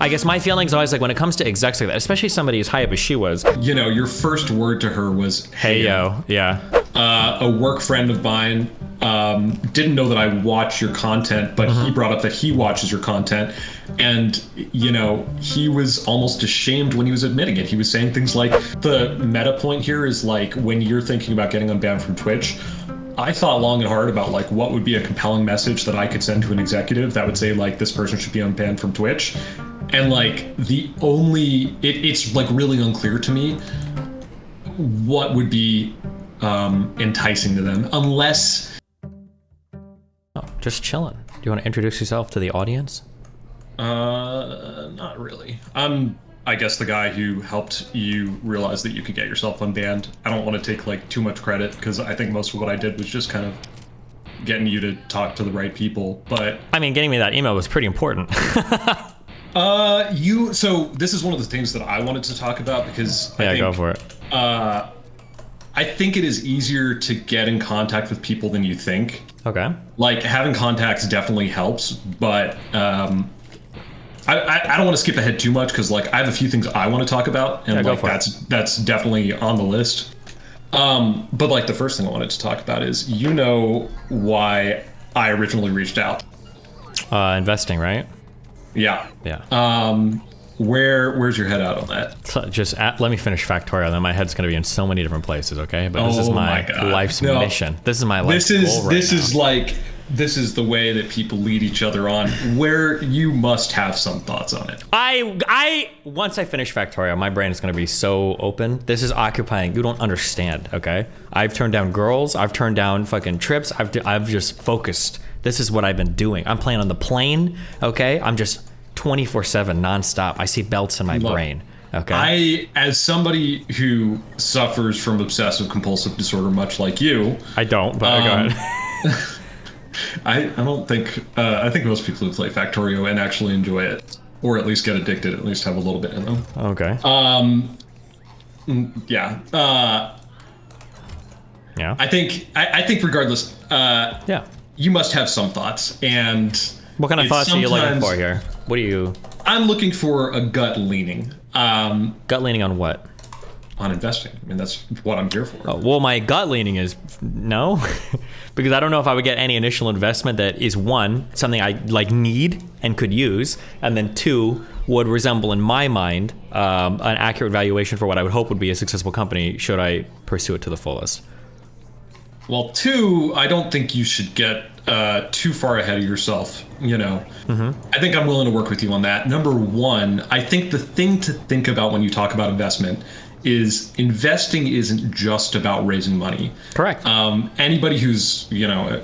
I guess my feelings always like when it comes to execs like that, especially somebody as high up as she was. You know, your first word to her was, hey yo, yeah. A work friend of mine didn't know that I watch your content, but he brought up that he watches your content. And, you know, he was almost ashamed when he was admitting it. He was saying things like, the meta point here is like, when you're thinking about getting unbanned from Twitch, I thought long and hard about like what would be a compelling message that I could send to an executive that would say like this person should be unbanned from Twitch. And like it's like really unclear to me what would be enticing to them unless. Oh, just chilling. Do you want to introduce yourself to the audience? Not really. I'm, I guess, the guy who helped you realize that you could get yourself unbanned. I don't want to take like too much credit because I think most of what I did was just kind of getting you to talk to the right people. But I mean, getting me that email was pretty important. So this is one of the things that I wanted to talk about because I think, go for it. I think it is easier to get in contact with people than you think. Okay. Like having contacts definitely helps, but I don't want to skip ahead too much because like I have a few things I want to talk about, and like that's definitely on the list. But like the first thing I wanted to talk about is why I originally reached out. Investing, right? Yeah. Yeah. Where's your head out on that? So let me finish Factorial, then my head's going to be in so many different places, okay? But this is my life's mission. This is my life's goal right now. This is the way that people lead each other on, where you must have some thoughts on it. Once I finish Factorial, my brain is going to be so open. This is occupying. You don't understand, okay? I've turned down girls. I've turned down fucking trips. I've just focused. This is what I've been doing. I'm playing on the plane, okay? I'm just 24/7 nonstop. I see belts in my brain. Okay. As somebody who suffers from obsessive compulsive disorder, much like you, I don't. But go ahead. I don't think. I think most people who play Factorio and actually enjoy it, or at least get addicted, at least have a little bit in them. Okay. Yeah. Yeah. I think regardless. Yeah. You must have some thoughts, and what kind of thoughts are you looking for here? What are you? I'm looking for a gut leaning. Gut leaning on what? On investing. I mean, that's what I'm here for. Oh, well, my gut leaning is no, because I don't know if I would get any initial investment that is one, something I like need and could use, and then two, would resemble in my mind an accurate valuation for what I would hope would be a successful company should I pursue it to the fullest. Well, two, I don't think you should get too far ahead of yourself, you know. I think I'm willing to work with you on that. Number one, I think the thing to think about when you talk about investment is investing isn't just about raising money. Correct. Anybody who's, you know,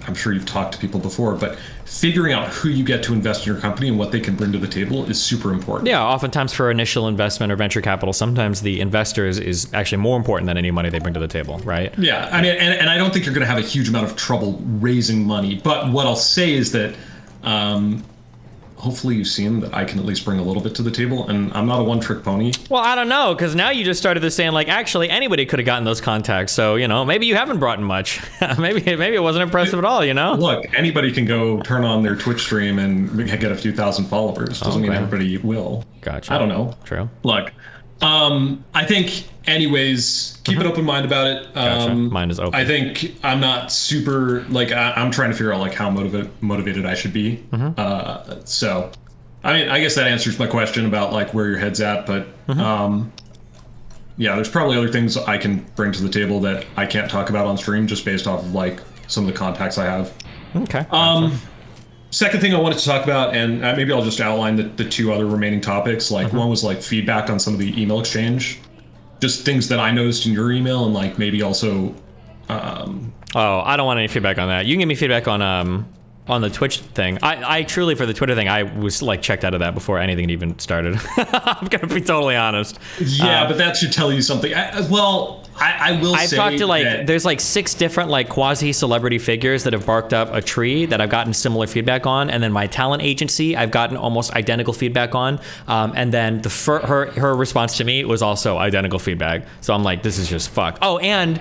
I'm sure you've talked to people before, but figuring out who you get to invest in your company and what they can bring to the table is super important. Yeah, oftentimes for initial investment or venture capital, sometimes the investor is actually more important than any money they bring to the table, right? Yeah, I mean, and I don't think you're going to have a huge amount of trouble raising money, but what I'll say is that hopefully you've seen that I can at least bring a little bit to the table, and I'm not a one-trick pony. Well, I don't know, because now you just started this saying, like, actually, anybody could have gotten those contacts, so, you know, maybe you haven't brought in much. maybe it wasn't impressive at all, you know? Look, anybody can go turn on their Twitch stream and get a few thousand followers. Doesn't mean everybody will. Gotcha. I don't know. True. Look, I think, anyways, keep an open mind about it. Gotcha. Mine is open. I think I'm not super, like, I'm trying to figure out, like, how motivated I should be. So, I mean, I guess that answers my question about, like, where your head's at, but, yeah, there's probably other things I can bring to the table that I can't talk about on stream just based off of, like, some of the contacts I have. Okay. Gotcha. Second thing I wanted to talk about, and maybe I'll just outline the two other remaining topics. Like one was like feedback on some of the email exchange, just things that I noticed in your email, and like maybe also. Oh, I don't want any feedback on that. You can give me feedback on the Twitch thing. I truly, for the Twitter thing, I was like checked out of that before anything even started. I'm gonna be totally honest. Yeah, but that should tell you something. I will say I've talked to that there's like 6 different like quasi-celebrity figures that have barked up a tree that I've gotten similar feedback on, and then my talent agency I've gotten almost identical feedback on, and then her response to me was also identical feedback. So I'm like, this is just fuck. Oh, and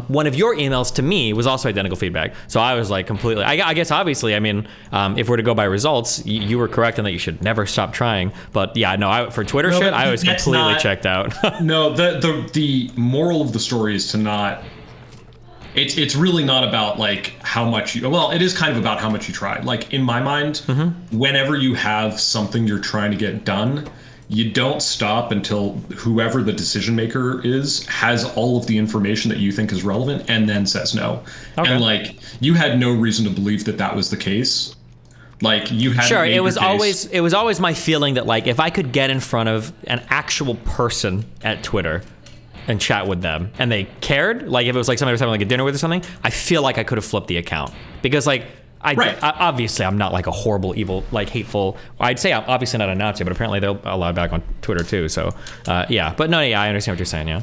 one of your emails to me was also identical feedback. So I was like completely. I guess obviously obviously, I mean, if we're to go by results, you were correct in that you should never stop trying. But yeah, no, for Twitter shit, I was completely checked out. No, the moral of the story is to not. It's really not about like how much you. Well, it is kind of about how much you try. Like in my mind, whenever you have something you're trying to get done, you don't stop until whoever the decision maker is has all of the information that you think is relevant and then says no. Okay. And like you had no reason to believe that that was the case. Like you had sure. It was always my feeling that like if I could get in front of an actual person at Twitter and chat with them and they cared, like if it was like somebody was having like a dinner with or something, I feel like I could have flipped the account because like I obviously I'm not like a horrible, evil, like hateful. I'd say I'm obviously not a Nazi, but apparently they'll allow back on Twitter too. So yeah, but no, yeah, I understand what you're saying. Yeah.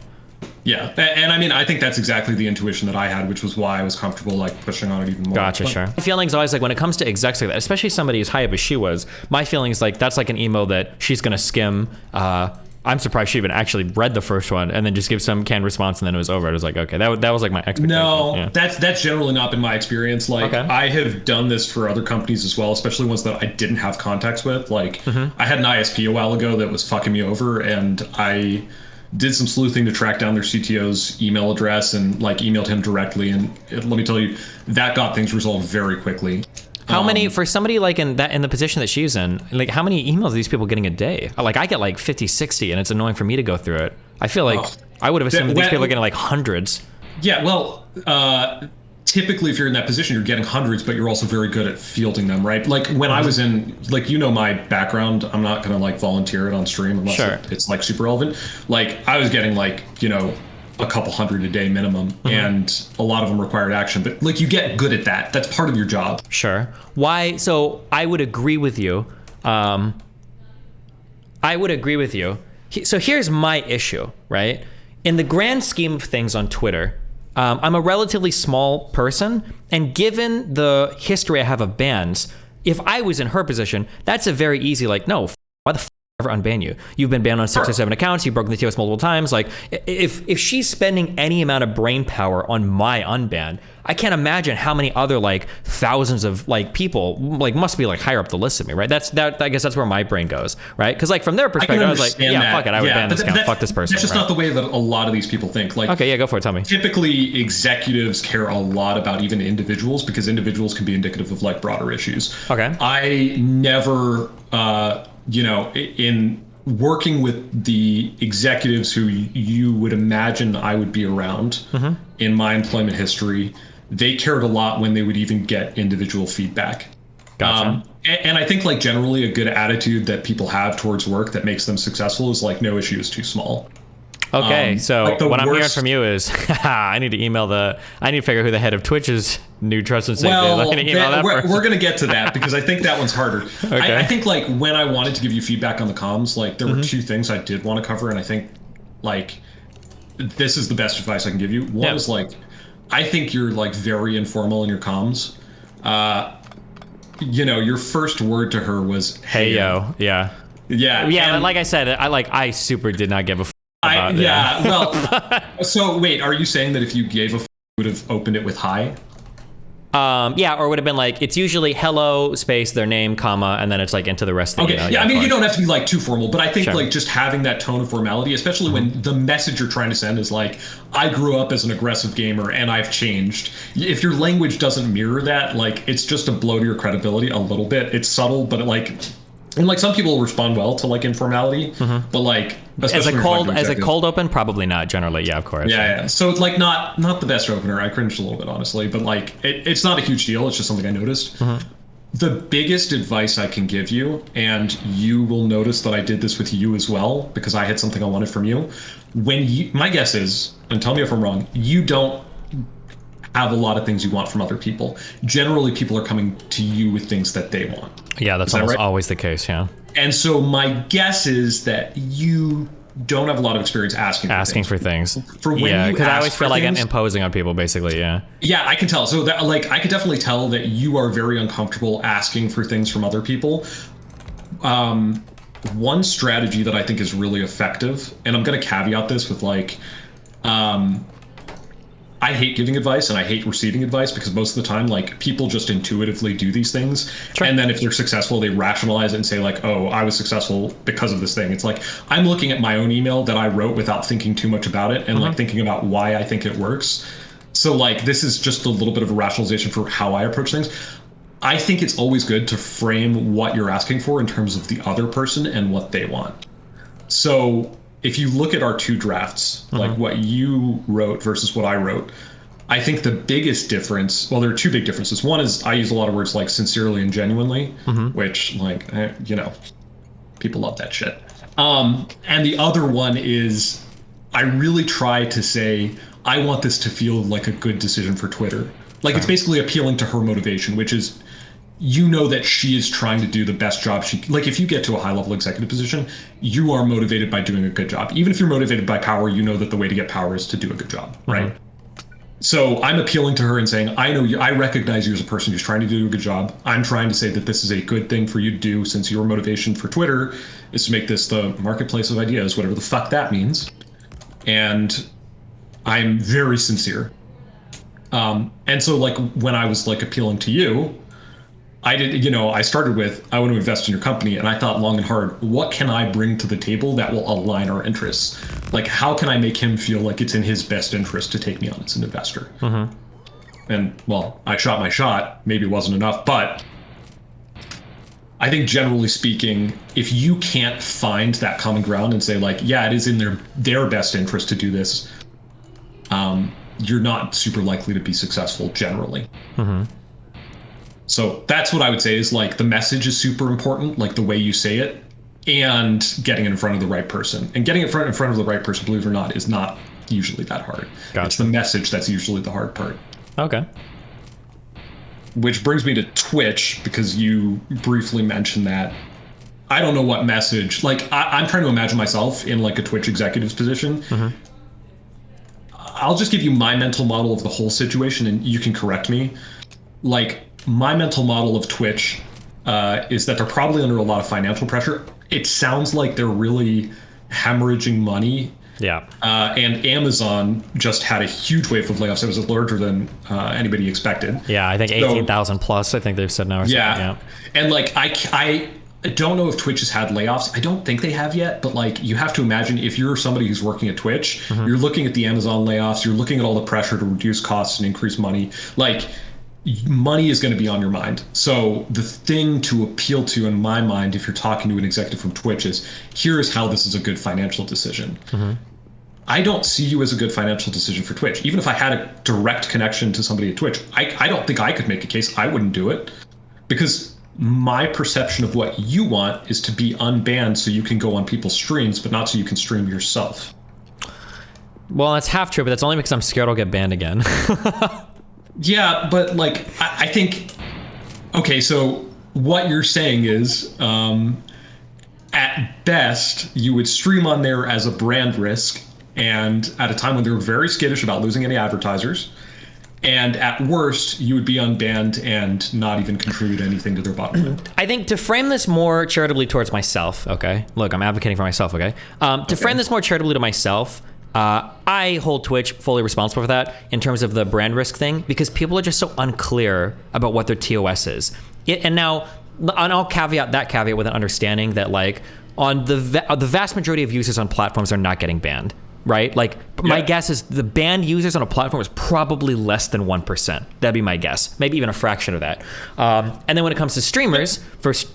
Yeah, and I mean, I think that's exactly the intuition that I had, which was why I was comfortable like pushing on it even more. Gotcha, sure. My feeling's always like when it comes to execs like that, especially somebody as high up as she was, my feeling's like that's like an email that she's gonna skim. I'm surprised she even actually read the first one and then just give some canned response and then it was over. I was like, okay, that was like my expectation. No, yeah. that's generally not been my experience. Like I have done this for other companies as well, especially ones that I didn't have contacts with. Like I had an ISP a while ago that was fucking me over and I did some sleuthing to track down their CTO's email address and like emailed him directly. And let me tell you, that got things resolved very quickly. How many, for somebody like in the position that she's in, like how many emails are these people getting a day? Like I get like 50, 60 and it's annoying for me to go through it. I feel like I would have assumed these people are getting like hundreds. Yeah, well, typically if you're in that position, you're getting hundreds, but you're also very good at fielding them, right? Like when I was in, like, you know, my background, I'm not going to like volunteer it on stream unless it's like super relevant. Like I was getting like, you know, a couple hundred a day minimum and a lot of them required action, but like you get good at that. That's part of your job. Sure. Why? So I would agree with you. So here's my issue, right? In the grand scheme of things on Twitter, I'm a relatively small person, and given the history I have of bans, if I was in her position, that's a very easy like, no, why the ever unban you? You've been banned on 6 or 7 accounts. You've broken the TOS multiple times. Like, if she's spending any amount of brain power on my unban, I can't imagine how many other like thousands of like people like must be like higher up the list than me, right? I guess that's where my brain goes, right? Because like from their perspective, I was like, yeah, fuck it, I would ban this account. Fuck this person. That's just not the way that a lot of these people think. Like, okay, yeah, go for it. Tell me. Typically, executives care a lot about even individuals because individuals can be indicative of like broader issues. Okay. I never, you know, in working with the executives who you would imagine I would be around in my employment history, they cared a lot when they would even get individual feedback. Gotcha. And I think like generally a good attitude that people have towards work that makes them successful is like no issue is too small. Okay, so like what I'm hearing from you is I need to figure out who the head of Twitch's new trust and safety is. I'm gonna email that we're going to get to that because I think that one's harder. Okay. I think like when I wanted to give you feedback on the comms, like there were 2 things I did want to cover, and I think like this is the best advice I can give you. One is like, I think you're like very informal in your comms. You know, your first word to her was, hey yo. Yeah. And like I said, I super did not give a well, so wait, are you saying that if you gave a would have opened it with hi? Yeah, or it would have been like, it's usually hello space their name comma and then it's like into the rest of the email. Yeah, I mean, you don't have to be like too formal, but I think like just having that tone of formality, especially when the message you're trying to send is like, I grew up as an aggressive gamer and I've changed. If your language doesn't mirror that, like it's just a blow to your credibility a little bit. It's subtle, but and like some people respond well to like informality, but like as a cold open, probably not generally. Yeah, of course. Yeah. So it's like not the best opener. I cringed a little bit honestly, but like it's not a huge deal. It's just something I noticed. The biggest advice I can give you, and you will notice that I did this with you as well because I had something I wanted from you. My guess is, and tell me if I'm wrong, you don't have a lot of things you want from other people. Generally, people are coming to you with things that they want. Yeah, that's always the case, yeah. And so my guess is that you don't have a lot of experience asking for things. Because I always feel like I'm imposing on people, basically, yeah. Yeah, I can tell. So that, like, I could definitely tell that you are very uncomfortable asking for things from other people. One strategy that I think is really effective, and I'm going to caveat this with like, I hate giving advice and I hate receiving advice because most of the time, like, people just intuitively do these things. Sure. And then if they're successful, they rationalize it and say like, oh, I was successful because of this thing. It's like, I'm looking at my own email that I wrote without thinking too much about it and like thinking about why I think it works. So like, this is just a little bit of a rationalization for how I approach things. I think it's always good to frame what you're asking for in terms of the other person and what they want. So if you look at our two drafts, like what you wrote versus what I wrote, I think the biggest difference, well, there are two big differences. One is I use a lot of words like sincerely and genuinely, which, like, you know, people love that shit. And the other one is I really try to say, I want this to feel like a good decision for Twitter. Like, it's basically appealing to her motivation, which is, you know, that she is trying to do the best job she, like, if you get to a high level executive position, you are motivated by doing a good job. Even if you're motivated by power, you know that the way to get power is to do a good job, right? So I'm appealing to her and saying, I know you, I recognize you as a person who's trying to do a good job. I'm trying to say that this is a good thing for you to do, since your motivation for Twitter is to make this the marketplace of ideas, whatever the fuck that means. And I'm very sincere. And so, like, when I was like appealing to you, I did, you know, I started with, I want to invest in your company. And I thought long and hard, what can I bring to the table that will align our interests? Like, how can I make him feel like it's in his best interest to take me on as an investor? And, well, I shot my shot. Maybe it wasn't enough, but I think generally speaking, if you can't find that common ground and say like, yeah, it is in their best interest to do this, you're not super likely to be successful generally. So that's what I would say is, like, the message is super important, like the way you say it, and getting it in front of the right person. And getting it in front of the right person, believe it or not, is not usually that hard. Gotcha. It's the message that's usually the hard part. Okay. Which brings me to Twitch, because you briefly mentioned that. I don't know what message, like, I'm trying to imagine myself in like a Twitch executive's position. I'll just give you my mental model of the whole situation and you can correct me. Like, my mental model of Twitch is that they're probably under a lot of financial pressure. It sounds like they're really hemorrhaging money. Yeah. And Amazon just had a huge wave of layoffs. It was larger than anybody expected. Yeah, I think 18,000 plus, I think they've said now. Or yeah. And like, I don't know if Twitch has had layoffs. I don't think they have yet, but like, you have to imagine if you're somebody who's working at Twitch, you're looking at the Amazon layoffs, you're looking at all the pressure to reduce costs and increase money. Like, money is going to be on your mind. So the thing to appeal to in my mind, if you're talking to an executive from Twitch, is here is how this is a good financial decision. I don't see you as a good financial decision for Twitch. Even if I had a direct connection to somebody at Twitch, I don't think I could make a case. I wouldn't do it, because my perception of what you want is to be unbanned so you can go on people's streams, but not so you can stream yourself. Well, that's half true, but that's only because I'm scared I'll get banned again. Yeah, but like, I think, okay, so what you're saying is, at best, you would stream on there as a brand risk, and at a time when they're very skittish about losing any advertisers, and at worst, you would be unbanned and not even contribute anything to their bottom line. I think to frame this more charitably towards myself, okay? Look, I'm advocating for myself, okay? To frame this more charitably to myself, I hold Twitch fully responsible for that in terms of the brand risk thing, because people are just so unclear about what their TOS is. And I'll caveat with an understanding that, like, on the vast majority of users on platforms are not getting banned, right? Like, my guess is the banned users on a platform is probably less than 1%. That'd be my guess. Maybe even a fraction of that. And then when it comes to streamers,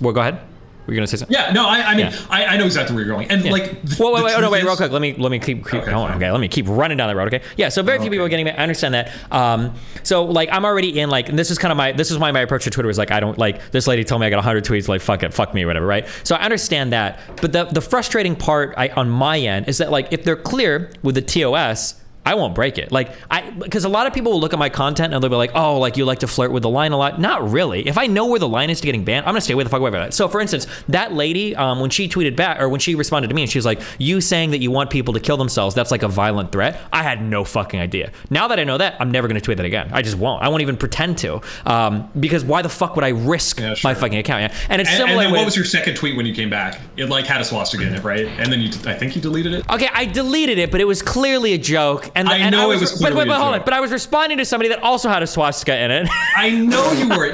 well, go ahead. Were you gonna say something? Yeah, no, I mean, I know exactly where you're going, and like. Wait, real quick. Let me keep going. Okay, let me keep running down the road. Okay, yeah. So very few people are getting it. I understand that. So like, I'm already in, like, and this is why my approach to Twitter is like, I don't, like, this lady told me I got 100 tweets, like, fuck me or whatever, right? So I understand that, but the frustrating part on my end is that, like, if they're clear with the TOS, I won't break it. Like, because a lot of people will look at my content and they'll be like, oh, like, you like to flirt with the line a lot. Not really. If I know where the line is to getting banned, I'm gonna stay away the fuck away from that. So for instance, that lady, when she tweeted back, or when she responded to me and she was like, you saying that you want people to kill themselves, that's like a violent threat. I had no fucking idea. Now that I know that, I'm never gonna tweet that again. I just won't. I won't even pretend to. Because why the fuck would I risk my fucking account? Yeah. And it's similar. And then what was your second tweet when you came back? It like had a swastika in it, right? And then I think you deleted it? Okay, I deleted it, but it was clearly a joke. And I know it was clearly but hold on. But I was responding to somebody that also had a swastika in it. I know you were.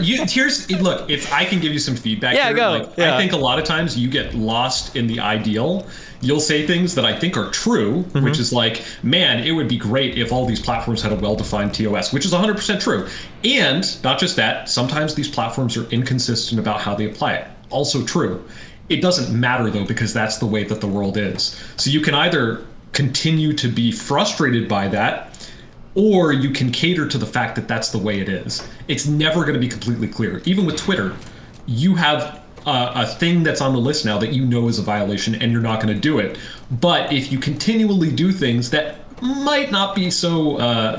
Look, if I can give you some feedback here, go. I think a lot of times you get lost in the ideal. You'll say things that I think are true, which is like, man, it would be great if all these platforms had a well-defined TOS, which is 100% true. And not just that, sometimes these platforms are inconsistent about how they apply it. Also true. It doesn't matter, though, because that's the way that the world is. So you can either continue to be frustrated by that, or you can cater to the fact that that's the way it is. It's never going to be completely clear. Even with Twitter, you have a thing that's on the list now that you know is a violation and you're not going to do it. But if you continually do things that might not be so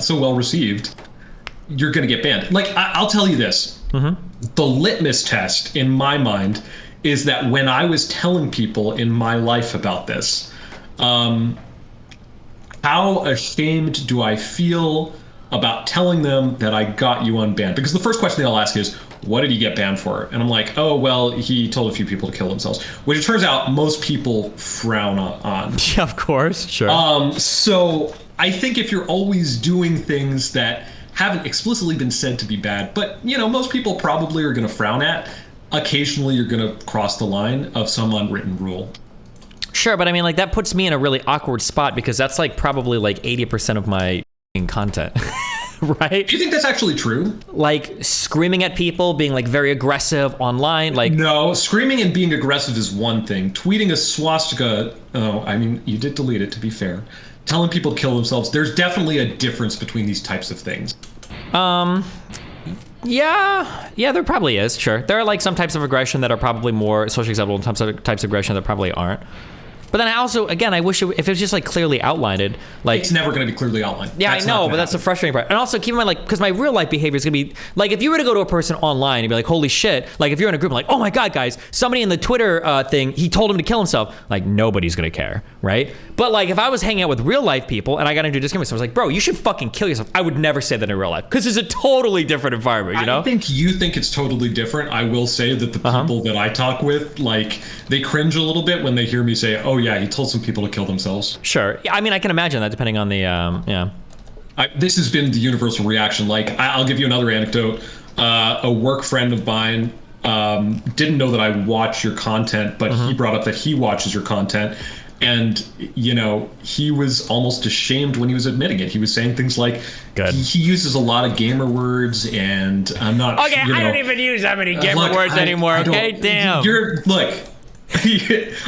well received, you're going to get banned. Like, I'll tell you this. The litmus test in my mind is that when I was telling people in my life about this, how ashamed do I feel about telling them that I got you unbanned? Because the first question they'll ask is, what did he get banned for? And I'm like, oh, well, he told a few people to kill themselves, which it turns out most people frown on. Yeah, of course, sure. So I think if you're always doing things that haven't explicitly been said to be bad, but, most people probably are going to frown at, occasionally you're going to cross the line of some unwritten rule. Sure, but I mean, like, that puts me in a really awkward spot because that's like probably like 80% of my content. Right? Do you think that's actually true? Like screaming at people, being like very aggressive online, like... No, screaming and being aggressive is one thing. Tweeting a swastika, you did delete it, to be fair. Telling people to kill themselves, there's definitely a difference between these types of things. Yeah, there probably is, sure. There are like some types of aggression that are probably more socially acceptable and some types of aggression that probably aren't. But then I also, again, I wish if it was just like clearly outlined, like... It's never going to be clearly outlined. Yeah, I know, but that's the frustrating part. And also keep in mind, like, because my real life behavior is going to be, like, if you were to go to a person online and be like, holy shit, like if you're in a group, like, oh my God, guys, somebody in the Twitter thing, he told him to kill himself, like nobody's going to care, right? But like if I was hanging out with real life people and I got into a disagreement, I was like, bro, you should fucking kill yourself. I would never say that in real life because it's a totally different environment, you know? I think you think it's totally different. I will say that the people that I talk with, like, they cringe a little bit when they hear me say, oh yeah, he told some people to kill themselves. Sure. I mean, I can imagine that depending on the, this has been the universal reaction. Like, I'll give you another anecdote. A work friend of mine didn't know that I watch your content, but he brought up that he watches your content. And, he was almost ashamed when he was admitting it. He was saying things like, he uses a lot of gamer words, and I'm not... Okay, I don't even use that many gamer words anymore, okay? Damn. Look...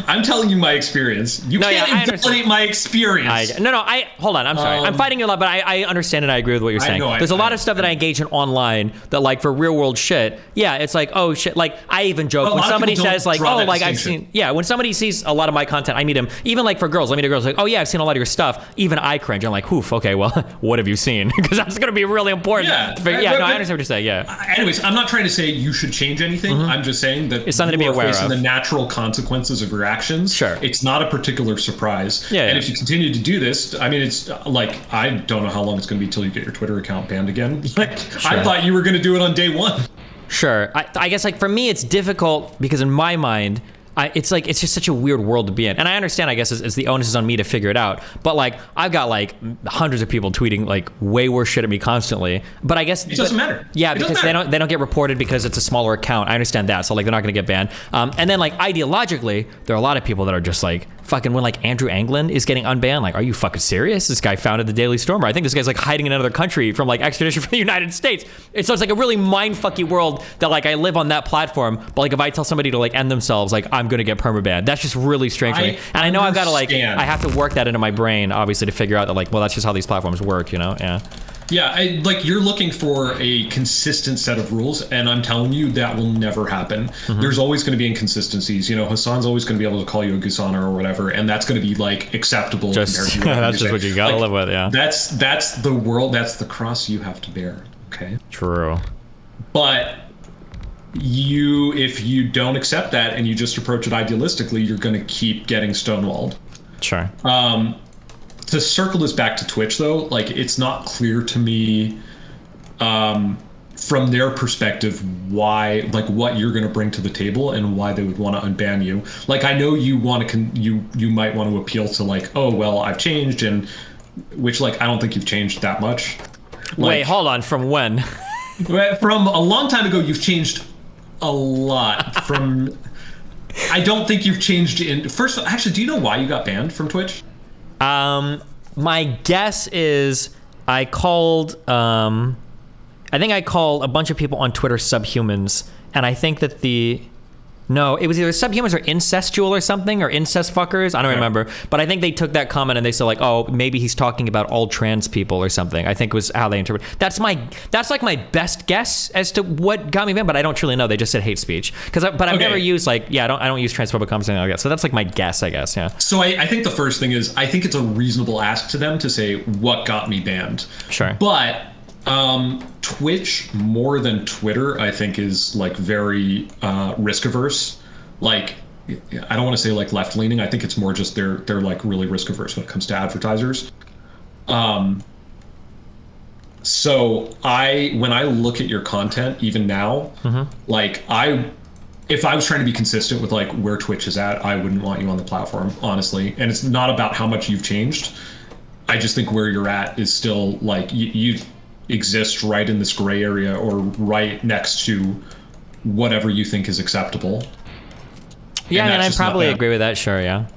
I'm telling you my experience. You can't invalidate my experience. Hold on. I'm sorry. I'm fighting you a lot, but I understand and I agree with what you're saying. There's a lot of stuff that I engage in online that, like, for real world shit, it's like, oh shit. Like, I even joke when somebody says, like, oh, like I've seen, when somebody sees a lot of my content, I meet them, even like for girls, I meet a girl like, oh yeah, I've seen a lot of your stuff. Even I cringe. I'm like, oof, okay, well, what have you seen? Because that's going to be really important. I understand what you're saying. Yeah. Anyways, I'm not trying to say you should change anything. I'm just saying that it's something to be aware of. The natural consequences of your actions. Sure. It's not a particular surprise. And if you continue to do this, I mean, it's like, I don't know how long it's going to be till you get your Twitter account banned again. Like, sure. I thought you were going to do it on day one. Sure. I guess, like, for me, it's difficult because in my mind, it's like, it's just such a weird world to be in. And I understand, I guess, it's the onus is on me to figure it out. But like, I've got like hundreds of people tweeting like way worse shit at me constantly. But I guess it doesn't matter. Yeah, because they don't get reported because it's a smaller account. I understand that. So like, they're not going to get banned. And then like ideologically, there are a lot of people that are just like, fucking, when like Andrew Anglin is getting unbanned, like, are you fucking serious? This guy founded the Daily Stormer. I think this guy's like hiding in another country from like extradition from the United States. So it's like a really mindfucky world that like I live on that platform. But like if I tell somebody to like end themselves, like I'm gonna get permabanned. That's just really strange for me. And I know I've got to like, I have to work that into my brain, obviously, to figure out that like, well, that's just how these platforms work, you know? Yeah. Yeah, like you're looking for a consistent set of rules, and I'm telling you that will never happen. There's always going to be inconsistencies. You know, Hassan's always going to be able to call you a Gusana or whatever, and that's going to be like acceptable. That's just what you got to live with, yeah. That's the world. That's the cross you have to bear. Okay. True. But if you don't accept that and you just approach it idealistically, you're going to keep getting stonewalled. Sure. To circle this back to Twitch, though, like it's not clear to me from their perspective why, like, what you're going to bring to the table and why they would want to unban you. Like, I know you want to, you might want to appeal to like, oh well, I've changed and which like I don't think you've changed that much. Wait, hold on. From when? From a long time ago, you've changed a lot. From I don't think you've changed in first. Actually, do you know why you got banned from Twitch? My guess is I called. I think I called a bunch of people on Twitter subhumans, and I think that No, it was either subhumans or incestual or something, or incest fuckers. I don't remember. But I think they took that comment and they said like, oh, maybe he's talking about all trans people or something. I think was how they interpreted. That's like my best guess as to what got me banned, but I don't truly know. They just said hate speech. I've never used like, I don't use transphobic comments or anything like that. So that's like my guess, I guess, yeah. So I think the first thing is, I think it's a reasonable ask to them to say what got me banned. Sure. But Twitch more than Twitter, I think, is like very risk averse. Like, I don't want to say like left leaning. I think it's more just they're like really risk averse when it comes to advertisers. So when I look at your content, even now, like if I was trying to be consistent with like where Twitch is at, I wouldn't want you on the platform, honestly. And it's not about how much you've changed. I just think where you're at is still like you exist right in this gray area or right next to whatever you think is acceptable. Yeah, and I probably agree with that. Sure, yeah.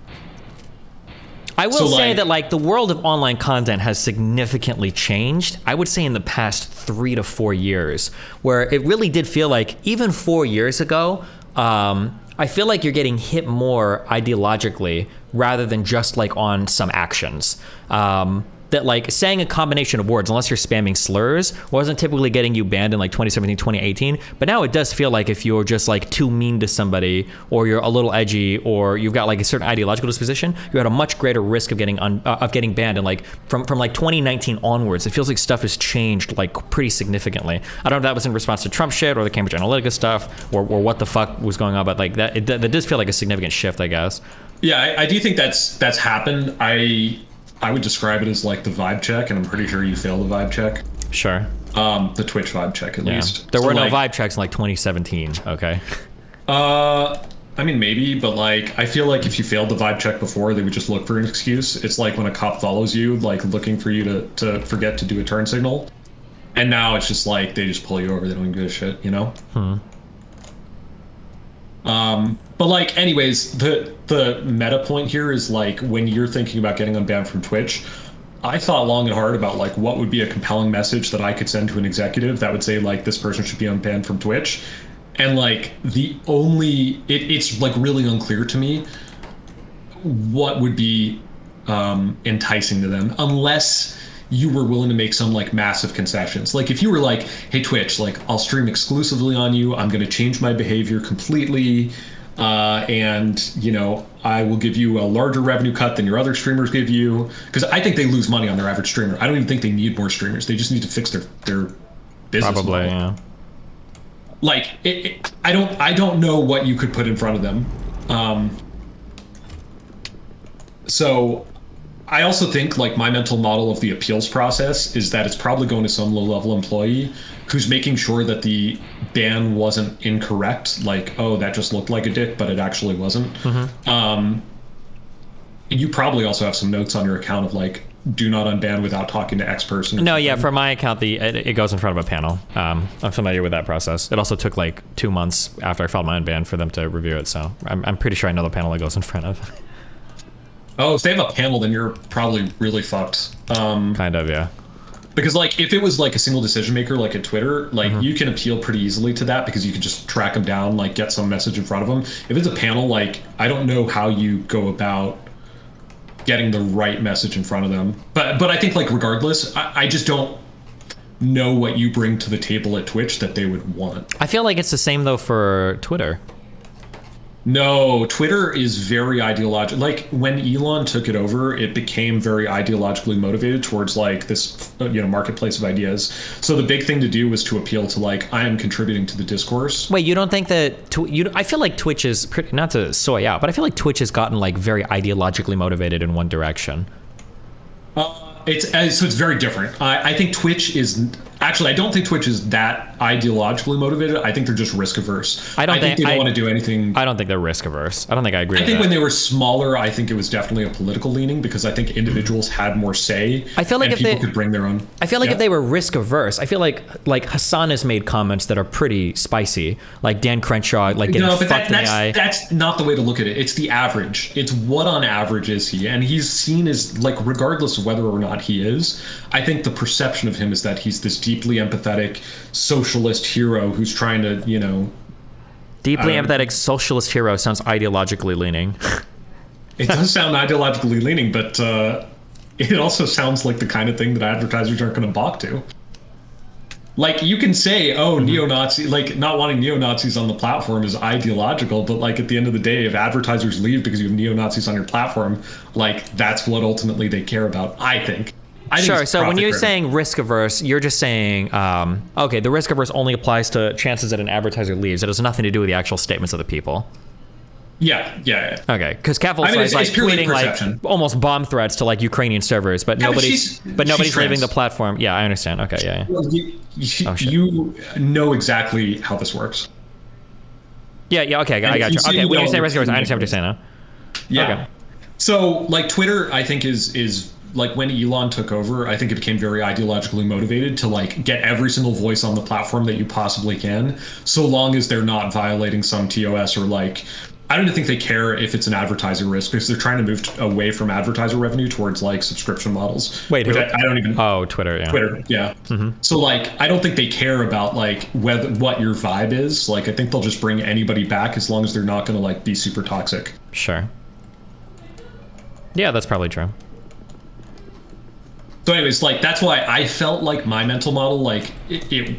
I will say that like the world of online content has significantly changed. I would say in the past 3 to 4 years, where it really did feel like even 4 years ago, I feel like you're getting hit more ideologically rather than just like on some actions. That like saying a combination of words, unless you're spamming slurs, wasn't typically getting you banned in like 2017, 2018. But now it does feel like if you're just like too mean to somebody, or you're a little edgy, or you've got like a certain ideological disposition, you're at a much greater risk of getting banned. And like from like 2019 onwards, it feels like stuff has changed like pretty significantly. I don't know if that was in response to Trump shit or the Cambridge Analytica stuff, or what the fuck was going on, but like that does feel like a significant shift, I guess. Yeah, I do think that's happened. I would describe it as like the vibe check, and I'm pretty sure you failed the vibe check. Sure. The Twitch vibe check, at least. There were no vibe checks in like 2017. Okay. I mean, maybe, but like, I feel like if you failed the vibe check before, they would just look for an excuse. It's like when a cop follows you, like looking for you to forget to do a turn signal. And now it's just like, they just pull you over. They don't even give a shit, you know? But like, anyways, the meta point here is like, when you're thinking about getting unbanned from Twitch, I thought long and hard about like what would be a compelling message that I could send to an executive that would say like this person should be unbanned from Twitch. And like it's like really unclear to me what would be enticing to them, unless you were willing to make some like massive concessions. Like if you were like, hey Twitch, like I'll stream exclusively on you, I'm going to change my behavior completely, and you know, I will give you a larger revenue cut than your other streamers give you, because I think they lose money on their average streamer. I don't even think they need more streamers. They just need to fix their business probably model. Yeah. Like I don't know what you could put in front of them. So I also think like my mental model of the appeals process is that it's probably going to some low-level employee who's making sure that the ban wasn't incorrect. Like, oh, that just looked like a dick, but it actually wasn't. You probably also have some notes on your account of like, do not unban without talking to X person. No, yeah, for my account, it goes in front of a panel. I'm familiar with that process. It also took like 2 months after I filed my unban for them to review it, so I'm pretty sure I know the panel it goes in front of. Oh, if they have a panel, then you're probably really fucked. Kind of, yeah. Because like, if it was like a single decision maker, like at Twitter, like you can appeal pretty easily to that because you can just track them down, like get some message in front of them. If it's a panel, like I don't know how you go about getting the right message in front of them. But I think like regardless, I just don't know what you bring to the table at Twitch that they would want. I feel like it's the same though for Twitter. No, Twitter is very ideological. Like when Elon took it over, it became very ideologically motivated towards like this, marketplace of ideas. So the big thing to do was to appeal to like, I am contributing to the discourse. Wait, you don't think that I feel like Twitch is pretty, not to soy out, but I feel like Twitch has gotten like very ideologically motivated in one direction. So it's very different. I think Twitch is actually, I don't think Twitch is that ideologically motivated. I think they're just risk averse. I think they don't want to do anything. I don't think they're risk averse. I don't think I agree. I with think that. when they were smaller, I think it was definitely a political leaning because I think individuals had more say. I feel like if people could bring their own. I feel like if they were risk averse, I feel like Hassan has made comments that are pretty spicy, like Dan Crenshaw, like getting fucked in the eye. That's not the way to look at it. It's the average. It's what on average is he, and he's seen as like regardless of whether or not he is. I think the perception of him is that he's this deeply empathetic socialist hero who's trying to, deeply empathetic socialist hero sounds ideologically leaning. It does sound ideologically leaning, but it also sounds like the kind of thing that advertisers aren't going to balk to. Like, you can say, neo-Nazi, like, not wanting neo-Nazis on the platform is ideological, but, like, at the end of the day, if advertisers leave because you have neo-Nazis on your platform, like, that's what ultimately they care about, I think. Sure, so when you're saying risk-averse, you're just saying, okay, the risk-averse only applies to chances that an advertiser leaves. It has nothing to do with the actual statements of the people. Yeah. Okay, because Keffel's like tweeting like almost bomb threats to like Ukrainian servers, but nobody's leaving the platform. Yeah, I understand. Okay, yeah. Well, you know exactly how this works. Yeah. Okay, I got you. Okay, when you say risk-averse, I understand what you're saying now. Yeah. Okay. So like Twitter, I think is like when Elon took over, I think it became very ideologically motivated to like get every single voice on the platform that you possibly can, so long as they're not violating some TOS or like. I don't even think they care if it's an advertiser risk because they're trying to move away from advertiser revenue towards like subscription models. Wait, I don't even. Oh, Twitter, yeah. Twitter, yeah. Mm-hmm. So like, I don't think they care about like what your vibe is. Like, I think they'll just bring anybody back as long as they're not going to like be super toxic. Sure. Yeah, that's probably true. So anyways, like that's why I felt like my mental model, like it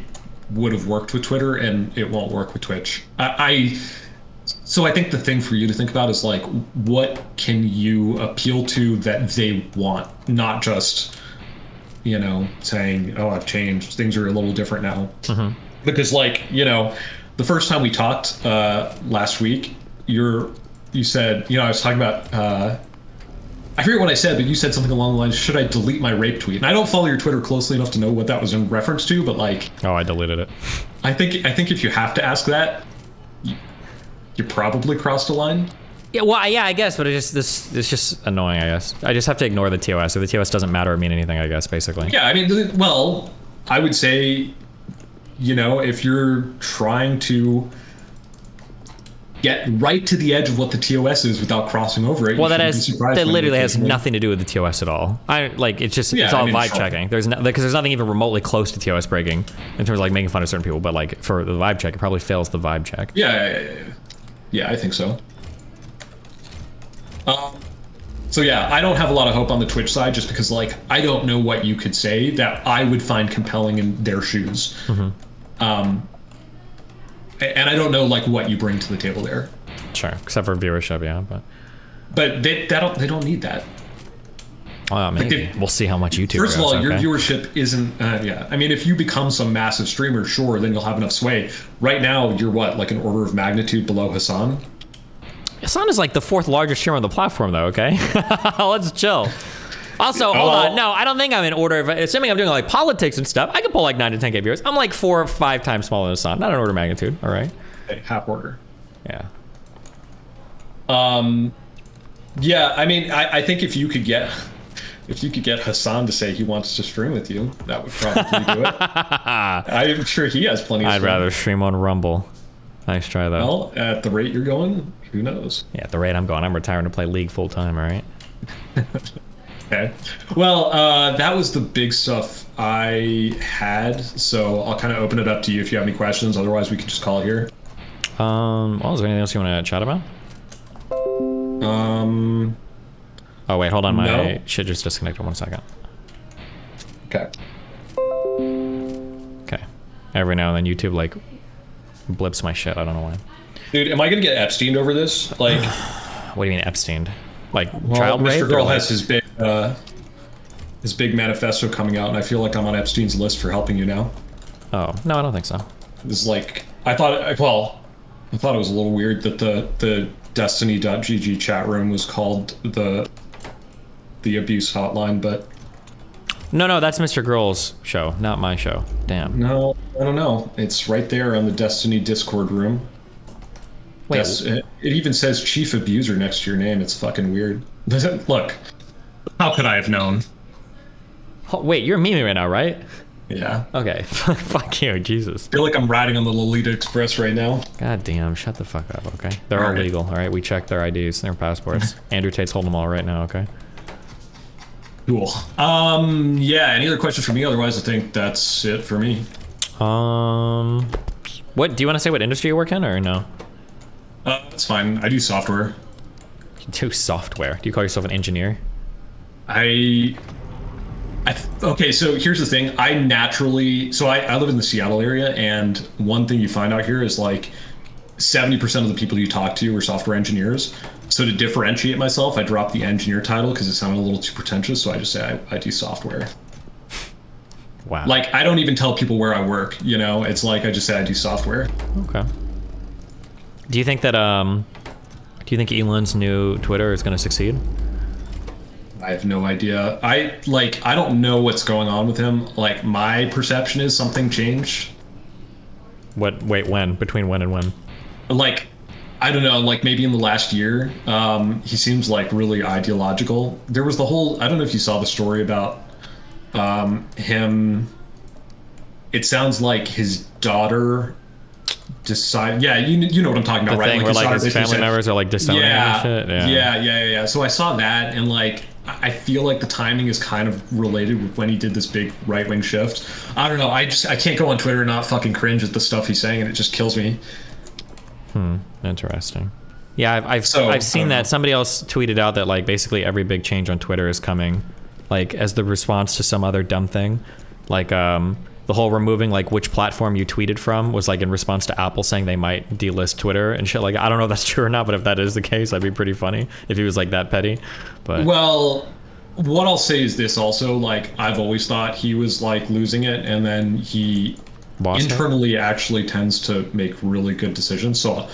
would have worked with Twitter and it won't work with Twitch. So I think the thing for you to think about is like, what can you appeal to that they want? Not just, saying, oh, I've changed. Things are a little different now. Mm-hmm. Because like, the first time we talked last week, you said, I was talking about, I forget what I said, but you said something along the lines, should I delete my rape tweet? And I don't follow your Twitter closely enough to know what that was in reference to, but like... Oh, I deleted it. I think if you have to ask that, you probably crossed a line. Yeah, well, I guess, but it's just annoying, I guess. I just have to ignore the TOS. If the TOS doesn't matter or mean anything, I guess, basically. Yeah, I mean, well, I would say, if you're trying to get right to the edge of what the TOS is without crossing over it, well, that literally has nothing to do with the TOS at all. It's all vibe checking. Because there's nothing even remotely close to TOS breaking in terms of like making fun of certain people, but like for the vibe check, it probably fails the vibe check. Yeah, I think so. So yeah, I don't have a lot of hope on the Twitch side just because like I don't know what you could say that I would find compelling in their shoes. Mm-hmm. And I don't know like what you bring to the table there. Sure, except for viewership, yeah, but they don't need that. Maybe. We'll see how much YouTube. First of all, your viewership isn't. I mean, if you become some massive streamer, sure, then you'll have enough sway. Right now, you're what, like an order of magnitude below Hassan? Hassan is like the 4th largest streamer on the platform, though. Okay, let's chill. Also, hold on. No, I don't think I'm in order of. Assuming I'm doing like politics and stuff, I could pull like 9 to 10K viewers. I'm like 4 or 5 times smaller than Hassan. Not an order of magnitude. All right. Okay, half order. Yeah. Yeah. I mean, I think if you could get Hassan to say he wants to stream with you, that would probably do it. I'm sure he has plenty of I'd rather stream on Rumble. Nice try, though. Well, at the rate you're going, who knows? Yeah, at the rate I'm going, I'm retiring to play League full time, all right? Okay. Well, that was the big stuff I had, so I'll kind of open it up to you if you have any questions. Otherwise, we can just call it here. Well, is there anything else you want to chat about? Oh, wait, hold on. My shit just disconnected. 1 second. Okay. Okay. Every now and then YouTube, like, blips my shit. I don't know why. Dude, am I going to get Epsteined over this? Like... What do you mean Epsteined? Like, child rape? Mr. Girl has his big manifesto coming out, and I feel like I'm on Epstein's list for helping you now. Oh, no, I don't think so. This is like... I thought it was a little weird that the Destiny.gg chat room was called the abuse hotline, but no, that's Mr. Girl's show, not my show. Damn. No, I don't know. It's right there on the Destiny Discord room. Wait, it even says Chief Abuser next to your name. It's fucking weird. Look, how could I have known? Wait, you're memeing right now, right? Yeah. Okay. Fuck you, Jesus. I feel like I'm riding on the Lolita Express right now. God damn, shut the fuck up, okay? They're all legal, all right? We checked their IDs, their passports. Andrew Tate's holding them all right now, okay? Cool. Yeah, any other questions for me? Otherwise, I think that's it for me. What, do you want to say what industry you work in, or no? That's fine. I do software. You do software? Do you call yourself an engineer? Okay, so here's the thing. I live in the Seattle area, and one thing you find out here is like 70% of the people you talk to are software engineers. So to differentiate myself, I dropped the engineer title because it sounded a little too pretentious. So I just say I do software. Wow. Like, I don't even tell people where I work, you know? It's like I just say I do software. Okay. Do you think that Elon's new Twitter is going to succeed? I have no idea. I don't know what's going on with him. Like, my perception is something changed. What? Wait, when? Between when and when? Like, I don't know, like maybe in the last year. He seems like really ideological. There was the whole, I don't know if you saw the story about him. It sounds like his daughter decided, yeah, you know what I'm talking about, right? Thing like, where like his family members are like disowning him and shit? Yeah. So I saw that, and like, I feel like the timing is kind of related with when he did this big right-wing shift. I don't know. I can't go on Twitter and not fucking cringe at the stuff he's saying, and it just kills me. Interesting. Yeah, I've seen that. Somebody else tweeted out that like basically every big change on Twitter is coming like as the response to some other dumb thing. Like the whole removing like which platform you tweeted from was like in response to Apple saying they might delist Twitter and shit. Like, I don't know if that's true or not, but if that is the case, that'd be pretty funny if he was like that petty. But well, what I'll say is this also, like, I've always thought he was like losing it, and then he internally actually tends to make really good decisions. So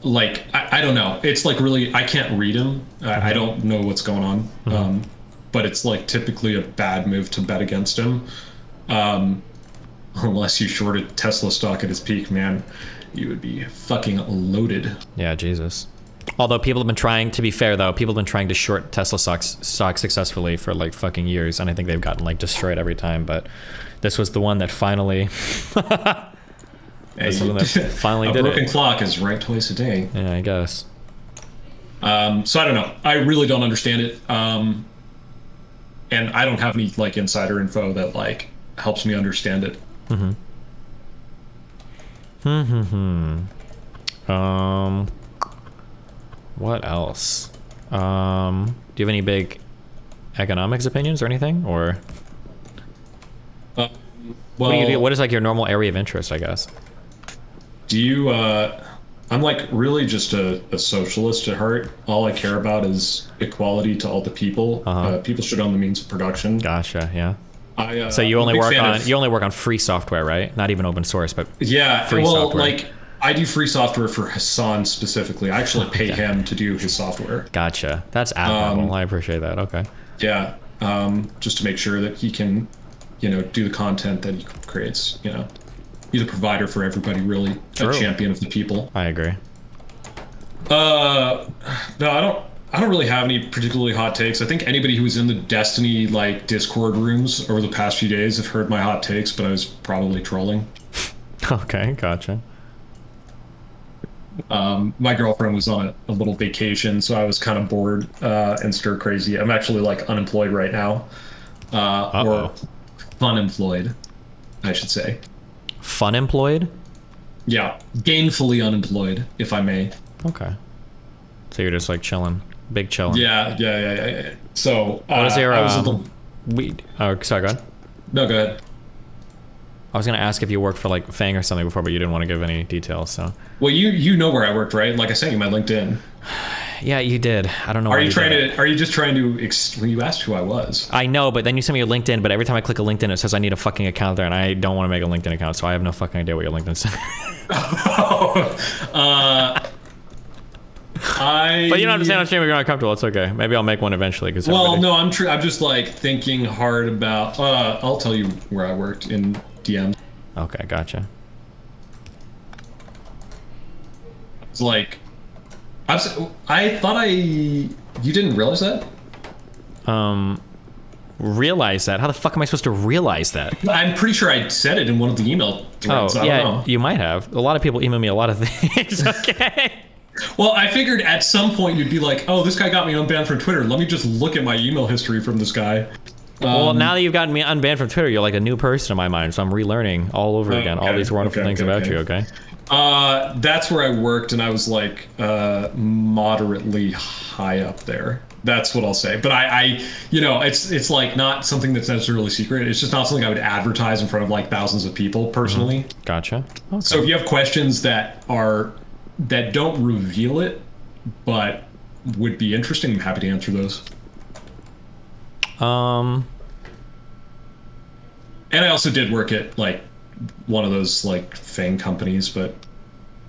like, I don't know, it's like really, I can't read him. I don't know what's going on. But it's like typically a bad move to bet against him. Unless you shorted Tesla stock at its peak, man, you would be fucking loaded. Yeah, Jesus. Although people have been trying, to be fair though, people have been trying to short Tesla stock successfully for like fucking years, and I think they've gotten like destroyed every time, but this was the one that finally did it. A broken clock is right twice a day. Yeah, I guess. So I don't know. I really don't understand it. And I don't have any like insider info that like helps me understand it. What else? Do you have any big economics opinions or anything, or well, what do you do? What is like your normal area of interest, I guess? Do you I'm like really just a socialist at heart. All I care about is equality to all the people. People should own the means of production. Gotcha. Yeah. So you only work on free software, right? Not even open source, but free software. Like I do free software for Hassan specifically. I actually pay him to do his software. Gotcha. That's admirable. I appreciate that. Okay. Yeah. Just to make sure that he can, do the content that he creates. He's a provider for everybody, really. True. A champion of the people. I agree. No, I don't really have any particularly hot takes. I think anybody who was in the Destiny like Discord rooms over the past few days have heard my hot takes, but I was probably trolling. Okay, gotcha. My girlfriend was on a little vacation, so I was kind of bored and stir crazy. I'm actually like unemployed right now, or unemployed, I should say. Fun employed? Yeah, gainfully unemployed, if I may. Okay. So you're just like chilling, big chilling. Yeah. So what is your sorry, go ahead. No, go ahead. I was gonna ask if you worked for like Fang or something before, but you didn't want to give any details. So. Well, you know where I worked, right? Like I sent you my LinkedIn. Yeah, you did. I don't know. Are you just trying to? You asked who I was. I know, but then you sent me your LinkedIn. But every time I click a LinkedIn, it says I need a fucking account there, and I don't want to make a LinkedIn account, so I have no fucking idea what your LinkedIn says. But you don't have to say on stream if you're not comfortable. It's okay. Maybe I'll make one eventually. No, I'm just like thinking hard about. I'll tell you where I worked in DM. Okay, gotcha. It's like, I thought you didn't realize that? Realize that? How the fuck am I supposed to realize that? I'm pretty sure I said it in one of the email threads. Oh, yeah, you might have. A lot of people email me a lot of things, okay? Well, I figured at some point you'd be like, oh, this guy got me unbanned from Twitter. Let me just look at my email history from this guy. Well, now that you've gotten me unbanned from Twitter, you're like a new person in my mind, so I'm relearning all over again all these wonderful things about you, okay? That's where I worked, and I was like moderately high up there. That's what I'll say. But I it's like not something that's necessarily secret. It's just not something I would advertise in front of like thousands of people personally. Mm-hmm. Gotcha. Okay. So if you have questions that don't reveal it, but would be interesting, I'm happy to answer those. And I also did work at like one of those like FANG companies, but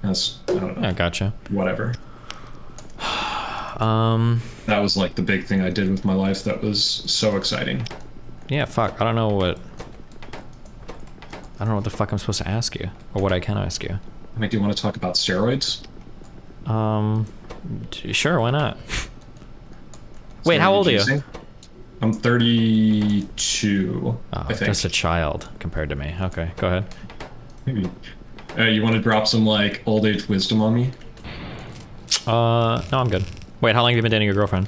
that's, I don't know. I gotcha. Whatever. That was like the big thing I did with my life that was so exciting. Yeah, fuck. I don't know what the fuck I'm supposed to ask you, or what I can ask you. I mean, do you want to talk about steroids? Sure, why not? Wait, how old are you? I'm 32, I think. Just a child compared to me. Okay, go ahead. Maybe. You want to drop some like old age wisdom on me? No, I'm good. Wait, how long have you been dating your girlfriend?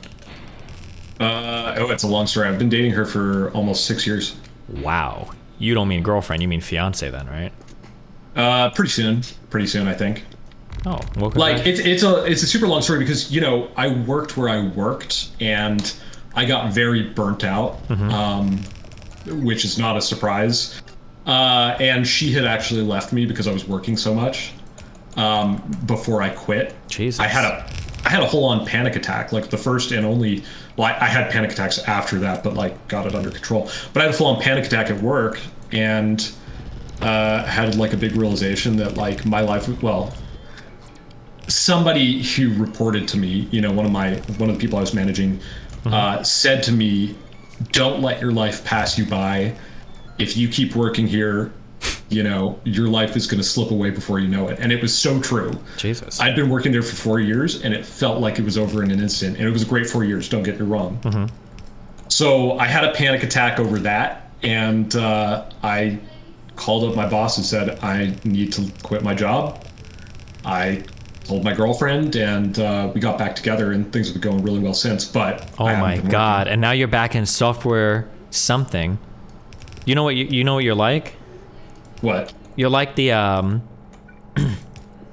It's a long story. I've been dating her for almost 6 years. Wow. You don't mean girlfriend, you mean fiance then, right? Pretty soon, I think. Oh, well, like it's a super long story because, you know, I worked where I worked and I got very burnt out, which is not a surprise. And she had actually left me because I was working so much before I quit. Jesus. I had a full-on panic attack, like the first and only. Well, I had panic attacks after that, but like got it under control. But I had a full-on panic attack at work and had like a big realization that like my life, well, somebody who reported to me, you know, one of the people I was managing, said to me, "Don't let your life pass you by. If you keep working here, you know, your life is going to slip away before you know it." And it was so true. Jesus. I'd been working there for 4 years and it felt like it was over in an instant. And it was a great 4 years, don't get me wrong. So I had a panic attack over that. And I called up my boss and said, I need to quit my job. I told my girlfriend and we got back together and things have been going really well since. But oh my God. And now you're back in software something. You know what you're like? What? You're like the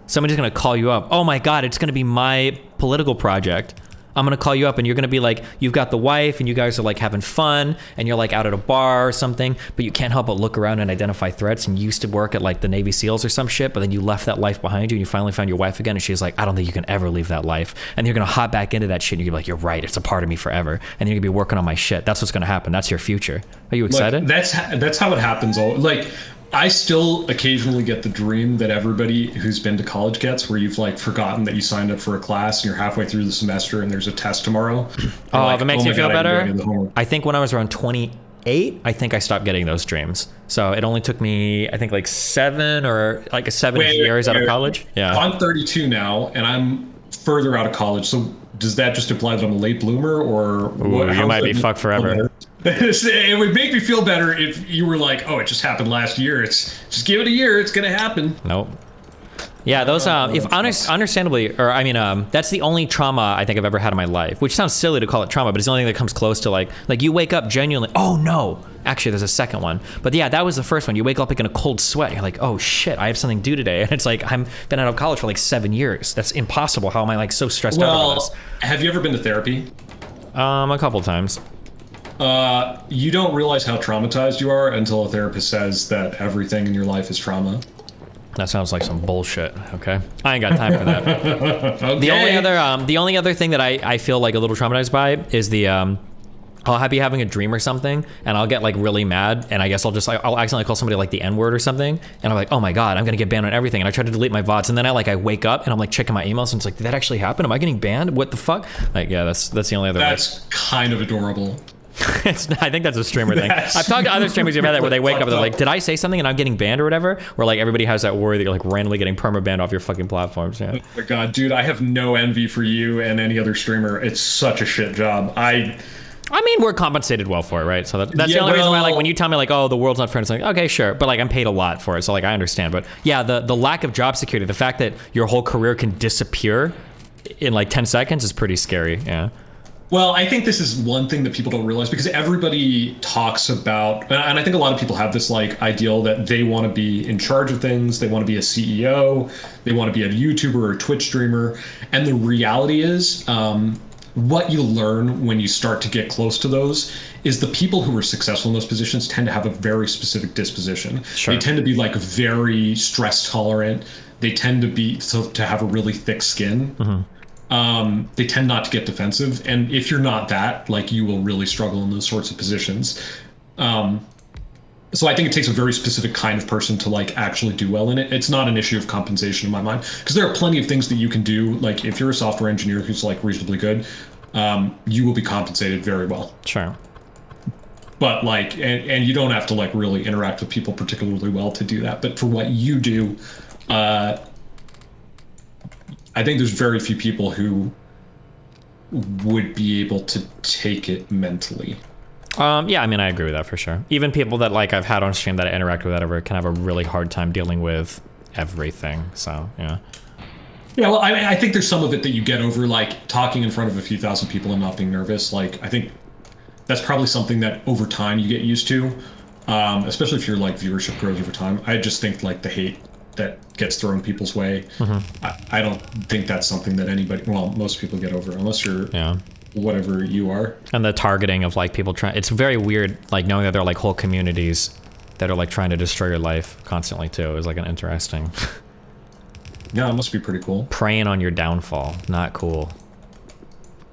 somebody's gonna call you up. Oh my God, it's gonna be my political project. I'm gonna call you up and you're gonna be like, you've got the wife and you guys are like having fun and you're like out at a bar or something, but you can't help but look around and identify threats, and you used to work at like the Navy SEALs or some shit, but then you left that life behind you and you finally found your wife again and she's like, I don't think you can ever leave that life. And you're gonna hop back into that shit and you're like, you're right, it's a part of me forever. And you're gonna be working on my shit. That's what's gonna happen. That's your future. Are you excited? Like, that's how it happens. Like, I still occasionally get the dream that everybody who's been to college gets, where you've like forgotten that you signed up for a class and you're halfway through the semester and there's a test tomorrow. Oh, like, if it makes you feel better, I think when I was around 28, I think I stopped getting those dreams. So it only took me, I think, like 7 years out of college. Yeah. I'm 32 now and I'm further out of college. So does that just imply that I'm a late bloomer, or what? You might be fucked forever. It would make me feel better if you were like, oh, it just happened last year. It's just give it a year. It's going to happen. Nope. Yeah, those, understandably, or I mean, that's the only trauma I think I've ever had in my life, which sounds silly to call it trauma, but it's the only thing that comes close to like you wake up genuinely, oh no, actually there's a second one. But yeah, that was the first one. You wake up like in a cold sweat. You're like, oh shit, I have something due today. And it's like, I've been out of college for like 7 years. That's impossible. How am I like so stressed out about this? Have you ever been to therapy? A couple times. You don't realize how traumatized you are until a therapist says that everything in your life is trauma. That sounds like some bullshit. Okay, I ain't got time for that. Okay. The only other thing that I feel like a little traumatized by is the I'll be having a dream or something and I'll get like really mad, and I guess I'll accidentally call somebody like the N-word or something, and I'm like, oh my God, I'm gonna get banned on everything, and I try to delete my VODs, and then I wake up and I'm like checking my emails and it's like, did that actually happen? Am I getting banned? What the fuck? Like, yeah, that's the only other. That's kind of adorable. I think that's a streamer thing. I've talked to other streamers who've had that where they wake up and they're like, did I say something and I'm getting banned or whatever? Where like everybody has that worry that you're like randomly getting perma-banned off your fucking platforms. Yeah. Oh my God, dude, I have no envy for you and any other streamer. It's such a shit job. I mean, we're compensated well for it, right? So that's the only reason why, like, when you tell me, like, oh, the world's not fair, it's like, okay, sure. But, like, I'm paid a lot for it, so, like, I understand. But, yeah, the lack of job security, the fact that your whole career can disappear in, like, 10 seconds is pretty scary, yeah. Well, I think this is one thing that people don't realize, because everybody talks about, and I think a lot of people have this, like, ideal that they want to be in charge of things, they want to be a CEO, they want to be a YouTuber or a Twitch streamer, and the reality is, what you learn when you start to get close to those is the people who are successful in those positions tend to have a very specific disposition. Sure. They tend to be like very stress tolerant. They tend to have a really thick skin. Mm-hmm. They tend not to get defensive. And if you're not that, like, you will really struggle in those sorts of positions. So I think it takes a very specific kind of person to like actually do well in it. It's not an issue of compensation in my mind, because there are plenty of things that you can do. Like if you're a software engineer who's like reasonably good, you will be compensated very well. Sure. But like, and you don't have to like really interact with people particularly well to do that. But for what you do, I think there's very few people who would be able to take it mentally. Yeah, I mean, I agree with that for sure. Even people that like I've had on stream that I interact with, whatever, can have a really hard time dealing with everything. So yeah. Yeah, well, I think there's some of it that you get over, like talking in front of a few thousand people and not being nervous. Like I think that's probably something that over time you get used to, especially if your like viewership grows over time. I just think like the hate that gets thrown people's way. Mm-hmm. I don't think that's something that anybody, well, most people get over unless you're. Yeah. Whatever you are. And the targeting of like people trying, it's very weird, like knowing that there are like whole communities that are like trying to destroy your life constantly too is like an interesting. Yeah, it must be pretty cool. Preying on your downfall, not cool.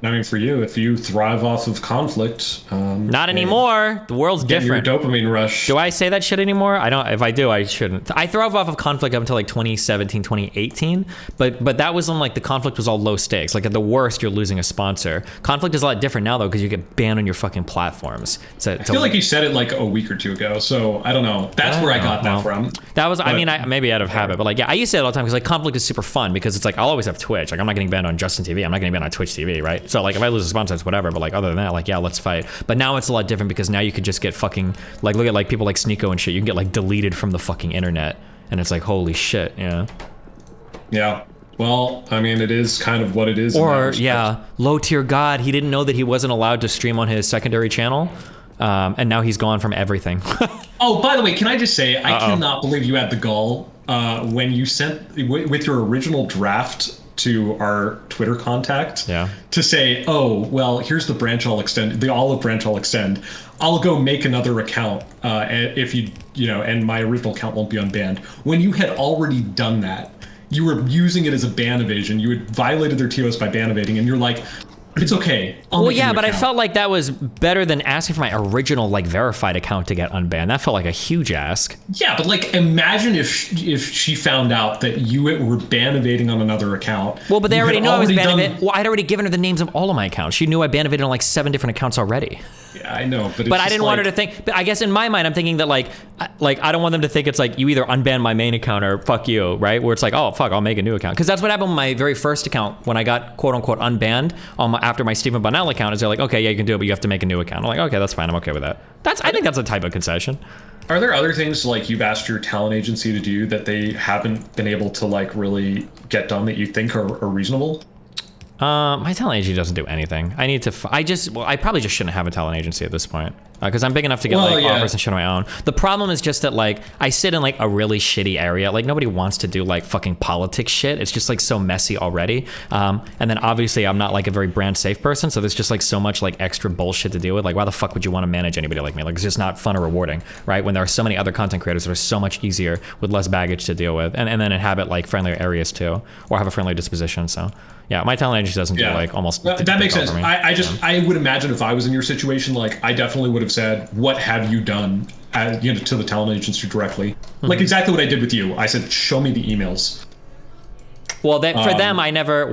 I mean, for you, if you thrive off of conflict, not anymore. The world's different. Your dopamine rush. Do I say that shit anymore? I don't. If I do, I shouldn't. I thrive off of conflict up until like 2017, 2018. But that was when like the conflict was all low stakes. Like at the worst, you're losing a sponsor. Conflict is a lot different now though, because you get banned on your fucking platforms. I feel like you said it like a week or two ago, so I don't know. That's where I got that from. That was. But, I mean, maybe out of habit, but like yeah, I used to say it all the time because like conflict is super fun because it's like I'll always have Twitch. Like I'm not getting banned on Justin TV. I'm not getting banned on Twitch TV, right? So like if I lose a sponsor, it's whatever. But like other than that, like yeah, let's fight. But now it's a lot different because now you could just get fucking like look at like people like Sneeko and shit. You can get like deleted from the fucking internet, and it's like holy shit, yeah. Yeah. Well, I mean, it is kind of what it is. Or yeah, low tier god. He didn't know that he wasn't allowed to stream on his secondary channel, and now he's gone from everything. Oh, by the way, can I just say I cannot believe you had the gall when you sent with your original draft to our Twitter contact to say, oh, well, here's the branch I'll extend, the olive branch I'll extend. I'll go make another account if you know, and my original account won't be unbanned. When you had already done that, you were using it as a ban evasion. You had violated their TOS by ban evading, and you're like, it's okay. Well, yeah, but I felt like that was better than asking for my original like verified account to get unbanned. That felt like a huge ask. Yeah, but like imagine if she found out that you were ban evading on another account. Well, but they already knew I was ban evading. Well, I'd already given her the names of all of my accounts. She knew I ban evaded on like 7 different accounts already. Yeah, I know, but I didn't want her to think. But I guess in my mind, I'm thinking that like I don't want them to think it's like you either unban my main account or fuck you, right? Where it's like, oh fuck, I'll make a new account, because that's what happened with my very first account when I got quote unquote unbanned after my Stephen Bunnell account. Is they're like, okay, yeah, you can do it, but you have to make a new account. I'm like, okay, that's fine. I'm okay with that. I think that's a type of concession. Are there other things like you've asked your talent agency to do that they haven't been able to like really get done that you think are reasonable? My talent agency doesn't do anything. I probably just shouldn't have a talent agency at this point. Because I'm big enough to get offers and shit on my own. The problem is just that like I sit in like a really shitty area. Like nobody wants to do like fucking politics shit. It's just like so messy already. And then obviously I'm not like a very brand safe person, so there's just like so much like extra bullshit to deal with. Like why the fuck would you want to manage anybody like me? Like it's just not fun or rewarding, right? When there are so many other content creators that are so much easier with less baggage to deal with, and then inhabit like friendlier areas too, or have a friendly disposition. So yeah, my talent agency doesn't do like almost. That makes sense. I would imagine if I was in your situation, like I definitely would have said, what have you done to the talent agency directly? Like exactly what I did with you. I said, show me the emails. Well, for them, I never,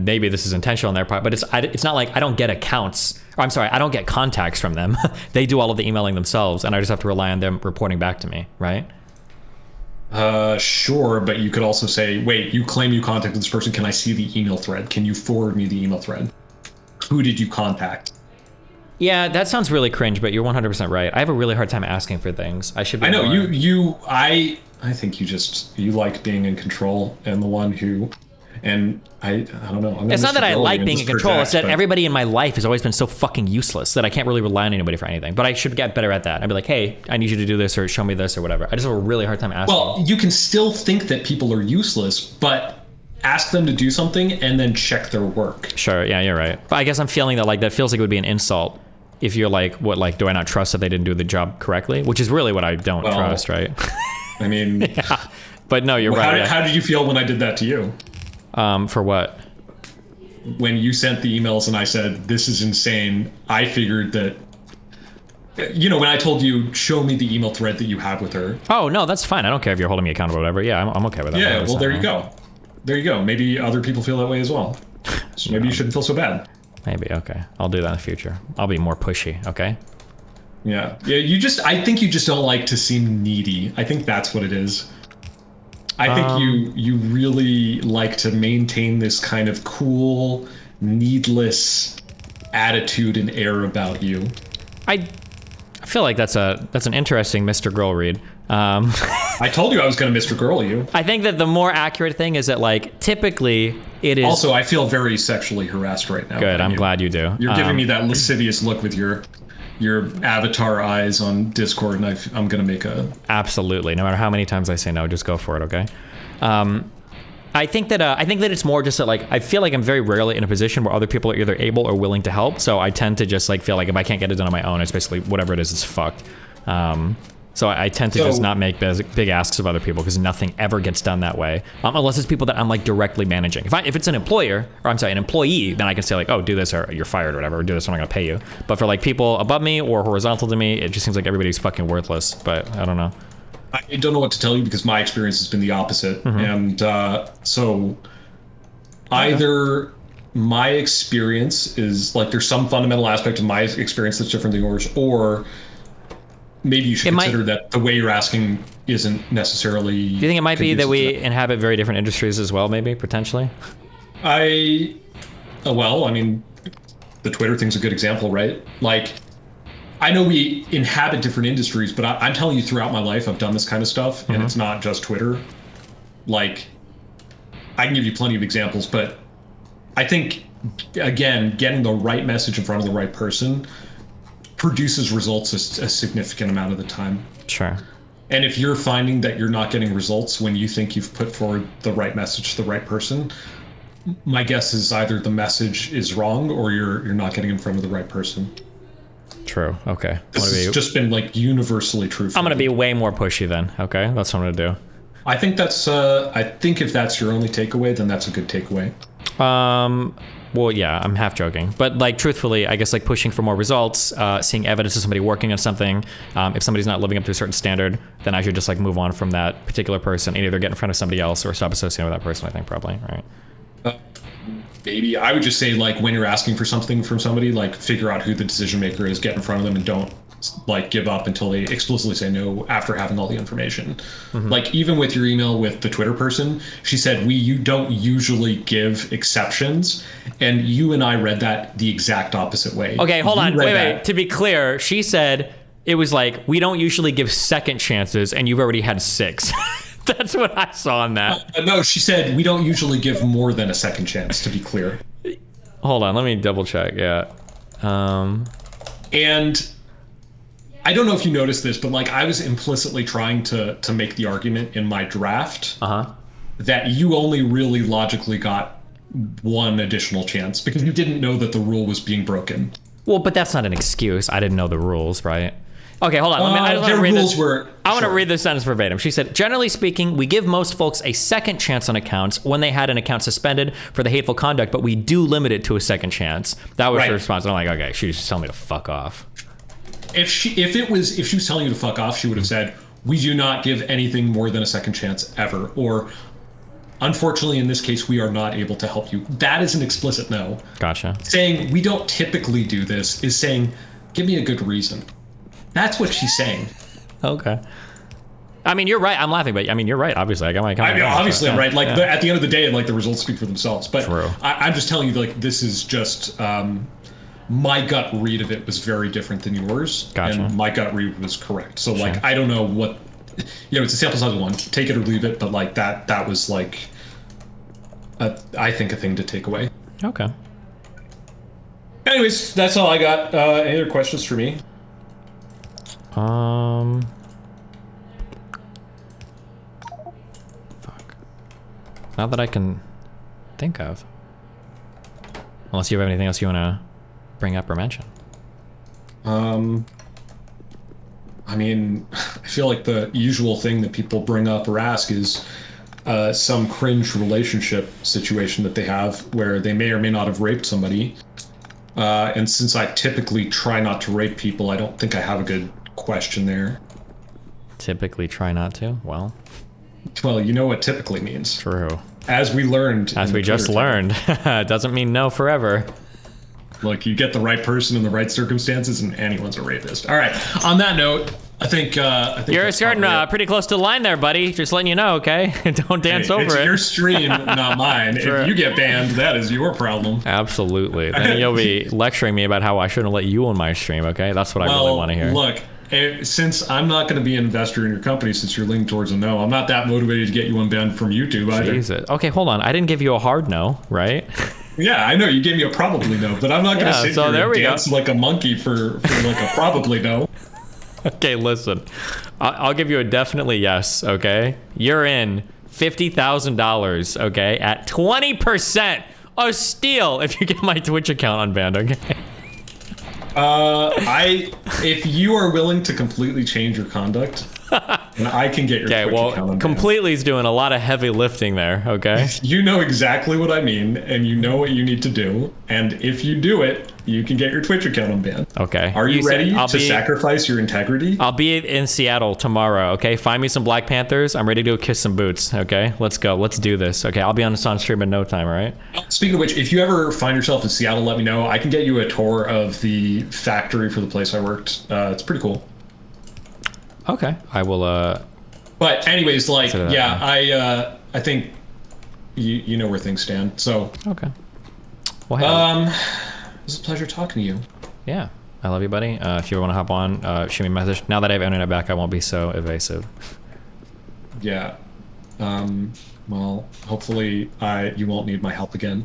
maybe this is intentional on their part, but it's not like I don't get accounts, or I'm sorry, I don't get contacts from them. They do all of the emailing themselves, and I just have to rely on them reporting back to me, right? Sure, but you could also say, wait, you claim you contacted this person. Can I see the email thread? Can you forward me the email thread? Who did you contact? Yeah, that sounds really cringe, but you're 100% right. I have a really hard time asking for things. I should be. I know I think you like being in control, and the one who, and I don't know. It's not that I like being in control. It's that everybody in my life has always been so fucking useless that I can't really rely on anybody for anything. But I should get better at that. I'd be like, hey, I need you to do this or show me this or whatever. I just have a really hard time asking. Well, you can still think that people are useless, but ask them to do something and then check their work. Sure, yeah, you're right. But I guess I'm feeling that that feels like it would be an insult if you're like, what, do I not trust that they didn't do the job correctly? Which is really what I don't trust, right? I mean, yeah. But no, you're right. How did you feel when I did that to you? For what? When you sent the emails and I said, this is insane, I figured that, when I told you, show me the email thread that you have with her. Oh, no, that's fine. I don't care if you're holding me accountable or whatever. Yeah, I'm okay with that. Yeah, well, there you go. There you go. Maybe other people feel that way as well. So maybe you shouldn't feel so bad. Maybe, okay. I'll do that in the future. I'll be more pushy, okay? Yeah, I think you just don't like to seem needy. I think that's what it is. I think you really like to maintain this kind of cool, needless attitude and air about you. I feel like that's an interesting Mr. Girl read. I told you I was going to Mr. Girl you. I think that the more accurate thing is that typically it is. Also, I feel very sexually harassed right now. Good, I'm glad you do. You're giving me that lascivious look with your avatar eyes on Discord, and I'm going to make a... Absolutely. No matter how many times I say no, just go for it, okay? I think that it's more just that I feel like I'm very rarely in a position where other people are either able or willing to help. So I tend to just feel like if I can't get it done on my own, it's basically whatever it is, it's fucked. So I tend to just not make big asks of other people because nothing ever gets done that way, unless it's people that I'm directly managing. If it's an employer, or an employee, then I can say oh, do this or you're fired or whatever, or do this, I'm not gonna pay you. But for people above me or horizontal to me, it just seems like everybody's fucking worthless. But I don't know. I don't know what to tell you because my experience has been the opposite. And so either my experience is there's some fundamental aspect of my experience that's different than yours, or maybe you should consider that the way you're asking isn't necessarily... Do you think it might be that we inhabit very different industries as well, maybe, potentially? Well, I mean, the Twitter thing's a good example, right? I know we inhabit different industries, but I'm telling you, throughout my life, I've done this kind of stuff, and it's not just Twitter. I can give you plenty of examples, but I think, again, getting the right message in front of the right person produces results a significant amount of the time. Sure. And if you're finding that you're not getting results when you think you've put forward the right message to the right person, my guess is either the message is wrong or you're not getting in front of the right person. True. Okay. This has just been universally true. I'm going to be way more pushy then. Okay. That's what I'm going to do. I think I think if that's your only takeaway, then that's a good takeaway. Well, yeah, I'm half joking, but truthfully, I guess pushing for more results, seeing evidence of somebody working on something. If somebody's not living up to a certain standard, then I should just move on from that particular person and either get in front of somebody else or stop associating with that person. I think probably, right? Maybe I would just say when you're asking for something from somebody, figure out who the decision maker is, get in front of them, and don't give up until they explicitly say no after having all the information. Even with your email with the Twitter person, she said you don't usually give exceptions, and you and I read that the exact opposite way. Okay, hold on, wait. To be clear, she said it was we don't usually give second chances, and you've already had 6. That's what I saw in that. No, she said we don't usually give more than a second chance, to be clear. Hold on, let me double check. Yeah. And I don't know if you noticed this, but I was implicitly trying to make the argument in my draft that you only really logically got one additional chance because you didn't know that the rule was being broken. Well, but that's not an excuse. I didn't know the rules, right? Okay, hold on. I want to read this sentence verbatim. She said, generally speaking, we give most folks a second chance on accounts when they had an account suspended for the hateful conduct, but we do limit it to a second chance. That was her response. I'm okay, she was just telling me to fuck off. If she was telling you to fuck off, she would have said, we do not give anything more than a second chance ever. Or unfortunately, in this case, we are not able to help you. That is an explicit no. Gotcha. Saying we don't typically do this is saying, give me a good reason. That's what she's saying. Okay. I mean, you're right. I'm laughing, but I mean, you're right. Obviously, I got my. I mean, obviously, I'm right. Like at the end of the day, like the results speak for themselves. But True. I'm just telling you, like this is just my gut read of it was very different than yours, Gotcha. and my gut read was correct. So like, I don't know what, it's a sample size of one. Take it or leave it. But like that was like, I think a thing to take away. Okay. Anyways, that's all I got. Any other questions for me? Fuck. Not that I can think of. Unless you have anything else you want to bring up or mention. I mean, I feel like the usual thing that people bring up or ask is some cringe relationship situation that they have where they may or may not have raped somebody. And since I typically try not to rape people, I don't think I have a good question there. Typically try not to? Well, you know what typically means. True. As we learned. As we just learned. It doesn't mean no forever. Look, you get the right person in the right circumstances, and anyone's a rapist. All right. On that note, I think you're starting pretty close to the line there, buddy. Just letting you know, okay? Don't dance over it. It's your stream, not mine. If you get banned, that is your problem. Absolutely. Then you'll be lecturing me about how I shouldn't let you on my stream, okay? That's what I really want to hear. Look, since I'm not going to be an investor in your company, since you're leaning towards a no, I'm not that motivated to get you unbanned from YouTube either. Jesus. Okay, hold on. I didn't give you a hard no, right? Yeah, I know you gave me a probably no, but I'm not going to sit here and dance like a monkey for like a probably no. Okay, listen. I'll give you a definitely yes, okay? You're in $50,000, okay? At 20% a steal if you get my Twitch account unbanned, okay? If you are willing to completely change your conduct, and I can get your Twitch account unbanned. Completely is doing a lot of heavy lifting there, okay? You know exactly what I mean, and you know what you need to do, and if you do it, you can get your Twitch account unbanned. Okay. Are you ready to sacrifice your integrity? I'll be in Seattle tomorrow, okay? Find me some Black Panthers. I'm ready to go kiss some boots, okay? Let's go. Let's do this, okay? I'll be on stream in no time, all right? Speaking of which, if you ever find yourself in Seattle, let me know. I can get you a tour of the factory for the place I worked. It's pretty cool. Okay. I will, But anyways, like, I think you know where things stand, so. Okay. Well, it was a pleasure talking to you. Yeah. I love you, buddy. If you ever want to hop on, shoot me a message. Now that I have internet back, I won't be so evasive. Yeah. Well, hopefully you won't need my help again.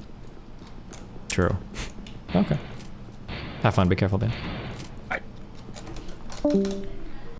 True. Okay. Have fun. Be careful, Dan. Bye.